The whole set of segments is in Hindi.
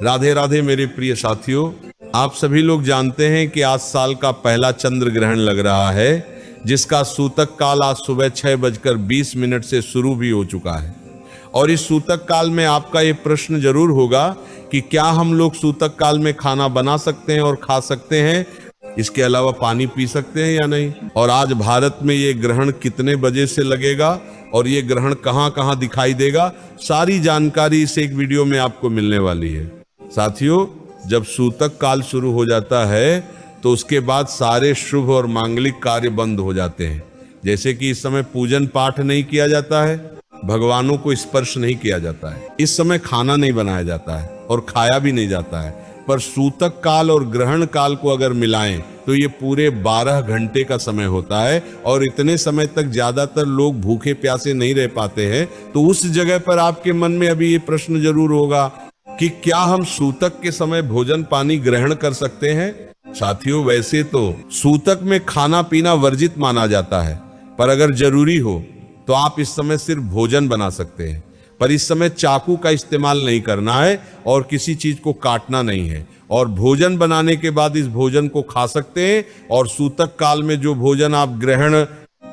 राधे राधे मेरे प्रिय साथियों, आप सभी लोग जानते हैं कि आज साल का पहला चंद्र ग्रहण लग रहा है, जिसका सूतक काल आज सुबह 6:20 से शुरू भी हो चुका है। और इस सूतक काल में आपका ये प्रश्न जरूर होगा कि क्या हम लोग सूतक काल में खाना बना सकते हैं और खा सकते हैं, इसके अलावा पानी पी सकते हैं या नहीं, और आज भारत में ये ग्रहण कितने बजे से लगेगा और ये ग्रहण कहां कहां दिखाई देगा, सारी जानकारी इस एक वीडियो में आपको मिलने वाली है। साथियों, जब सूतक काल शुरू हो जाता है तो उसके बाद सारे शुभ और मांगलिक कार्य बंद हो जाते हैं। जैसे कि इस समय पूजन पाठ नहीं किया जाता है, भगवानों को स्पर्श नहीं किया जाता है, इस समय खाना नहीं बनाया जाता है और खाया भी नहीं जाता है। पर सूतक काल और ग्रहण काल को अगर मिलाएं तो ये पूरे 12 घंटे का समय होता है और इतने समय तक ज्यादातर लोग भूखे प्यासे नहीं रह पाते हैं। तो उस जगह पर आपके मन में अभी ये प्रश्न जरूर होगा कि क्या हम सूतक के समय भोजन पानी ग्रहण कर सकते हैं। साथियों, वैसे तो सूतक में खाना पीना वर्जित माना जाता है, पर अगर जरूरी हो तो आप इस समय सिर्फ भोजन बना सकते हैं। पर इस समय चाकू का इस्तेमाल नहीं करना है और किसी चीज को काटना नहीं है, और भोजन बनाने के बाद इस भोजन को खा सकते हैं। और सूतक काल में जो भोजन आप ग्रहण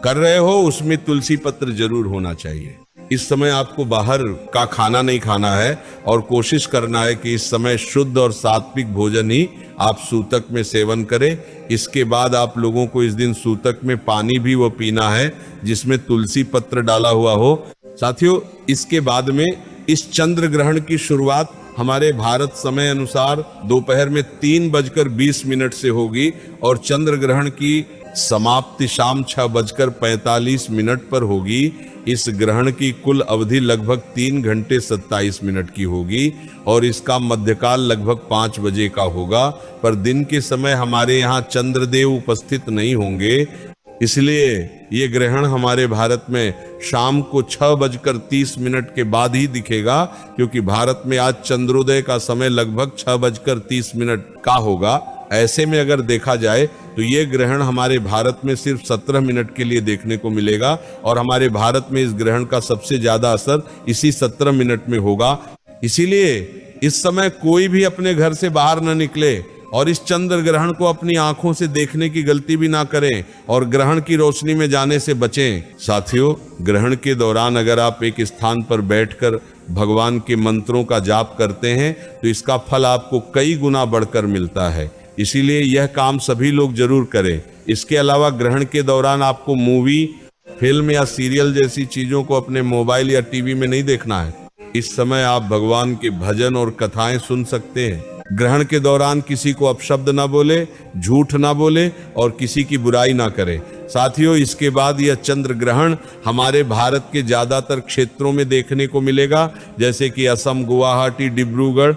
कर रहे हो उसमें तुलसी पत्र जरूर होना चाहिए। इस समय आपको बाहर का खाना नहीं खाना है और कोशिश करना है कि इस समय शुद्ध और सात्विक भोजन ही आप सूतक में सेवन करें। इसके बाद आप लोगों को इस दिन सूतक में पानी भी वो पीना है जिसमें तुलसी पत्र डाला हुआ हो। साथियों, इसके बाद में इस चंद्र ग्रहण की शुरुआत हमारे भारत समय अनुसार दोपहर में 3:20 से होगी और चंद्र ग्रहण की समाप्ति शाम 6:45 पर होगी। इस ग्रहण की कुल अवधि लगभग 3 घंटे 27 मिनट की होगी और इसका मध्यकाल लगभग 5 बजे का होगा। पर दिन के समय हमारे यहाँ चंद्रदेव उपस्थित नहीं होंगे, इसलिए ये ग्रहण हमारे भारत में शाम को 6:30 के बाद ही दिखेगा, क्योंकि भारत में आज चंद्रोदय का समय लगभग 6:30 का होगा। ऐसे में अगर देखा जाए तो ये ग्रहण हमारे भारत में सिर्फ 17 मिनट के लिए देखने को मिलेगा और हमारे भारत में इस ग्रहण का सबसे ज्यादा असर इसी 17 मिनट में होगा। इसीलिए इस समय कोई भी अपने घर से बाहर न निकले और इस चंद्र ग्रहण को अपनी आंखों से देखने की गलती भी ना करें और ग्रहण की रोशनी में जाने से बचें। साथियों, ग्रहण के दौरान अगर आप एक स्थान पर बैठकर भगवान के मंत्रों का जाप करते हैं तो इसका फल आपको कई गुना बढ़कर मिलता है। इसीलिए यह काम सभी लोग जरूर करें। इसके अलावा ग्रहण के दौरान आपको मूवी, फिल्म या सीरियल जैसी चीजों को अपने मोबाइल या टीवी में नहीं देखना है। इस समय आप भगवान के भजन और कथाएं सुन सकते हैं। ग्रहण के दौरान किसी को अपशब्द ना बोले, झूठ ना बोले और किसी की बुराई ना करें। साथियों, इसके बाद यह चंद्र ग्रहण हमारे भारत के ज्यादातर क्षेत्रों में देखने को मिलेगा, जैसे कि असम, गुवाहाटी, डिब्रूगढ़,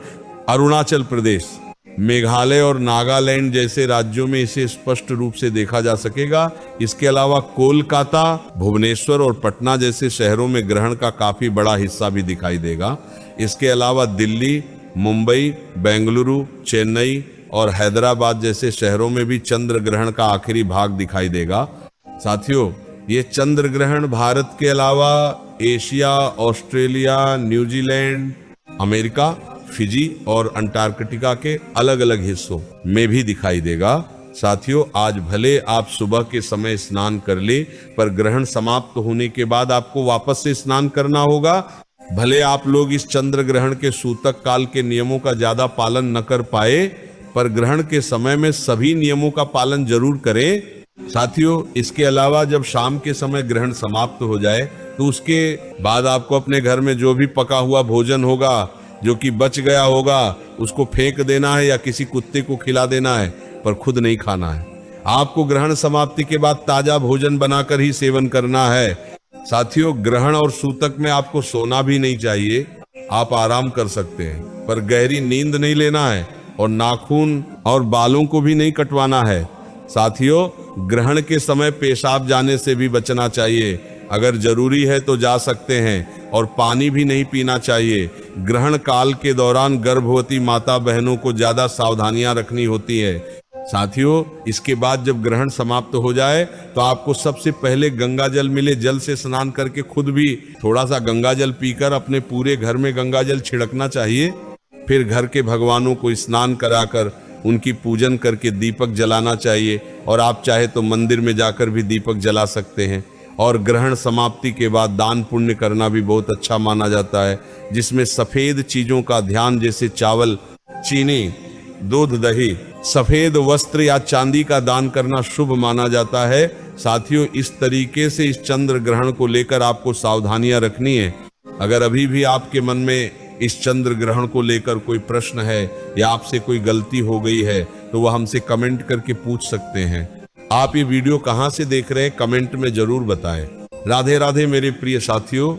अरुणाचल प्रदेश, मेघालय और नागालैंड जैसे राज्यों में इसे स्पष्ट रूप से देखा जा सकेगा। इसके अलावा कोलकाता, भुवनेश्वर और पटना जैसे शहरों में ग्रहण का काफी बड़ा हिस्सा भी दिखाई देगा। इसके अलावा दिल्ली, मुंबई, बेंगलुरु, चेन्नई और हैदराबाद जैसे शहरों में भी चंद्र ग्रहण का आखिरी भाग दिखाई देगा। साथियों, ये चंद्र ग्रहण भारत के अलावा Asia, Australia, New Zealand, America, Fiji और अंटार्कटिका के अलग अलग हिस्सों में भी दिखाई देगा। साथियों, आज भले आप सुबह के समय स्नान कर ले, पर ग्रहण समाप्त होने के बाद आपको वापस से स्नान करना होगा। भले आप लोग इस चंद्र ग्रहण के सूतक काल के नियमों का ज्यादा पालन न कर पाए, पर ग्रहण के समय में सभी नियमों का पालन जरूर करें। साथियों, इसके अलावा जब शाम के समय ग्रहण समाप्त हो जाए तो उसके बाद आपको अपने घर में जो भी पका हुआ भोजन होगा, जो कि बच गया होगा, उसको फेंक देना है या किसी कुत्ते को खिला देना है, पर खुद नहीं खाना है। आपको ग्रहण समाप्ति के बाद ताजा भोजन बनाकर ही सेवन करना है। साथियों, ग्रहण और सूतक में आपको सोना भी नहीं चाहिए, आप आराम कर सकते हैं, पर गहरी नींद नहीं लेना है और नाखून और बालों को भी नहीं कटवाना है। साथियों, ग्रहण के समय पेशाब जाने से भी बचना चाहिए। अगर जरूरी है तो जा सकते हैं और पानी भी नहीं पीना चाहिए। ग्रहण काल के दौरान गर्भवती माता बहनों को ज्यादा सावधानियां रखनी होती है। साथियों, इसके बाद जब ग्रहण समाप्त हो जाए तो आपको सबसे पहले गंगा जल मिले जल से स्नान करके खुद भी थोड़ा सा गंगा जल पीकर अपने पूरे घर में गंगा जल छिड़कना चाहिए। फिर घर के भगवानों को स्नान कराकर उनकी पूजन करके दीपक जलाना चाहिए, और आप चाहे तो मंदिर में जाकर भी दीपक जला सकते हैं। और ग्रहण समाप्ति के बाद दान पुण्य करना भी बहुत अच्छा माना जाता है, जिसमें सफेद चीजों का ध्यान, जैसे चावल, चीनी, दूध, दही, सफेद वस्त्र या चांदी का दान करना शुभ माना जाता है। साथियों, इस तरीके से इस चंद्र ग्रहण को लेकर आपको सावधानियां रखनी है। अगर अभी भी आपके मन में इस चंद्र ग्रहण को लेकर कोई प्रश्न है या आपसे कोई गलती हो गई है तो वह हमसे कमेंट करके पूछ सकते हैं। आप ये वीडियो कहां से देख रहे हैं, कमेंट में जरूर बताएं। राधे राधे मेरे प्रिय साथियों।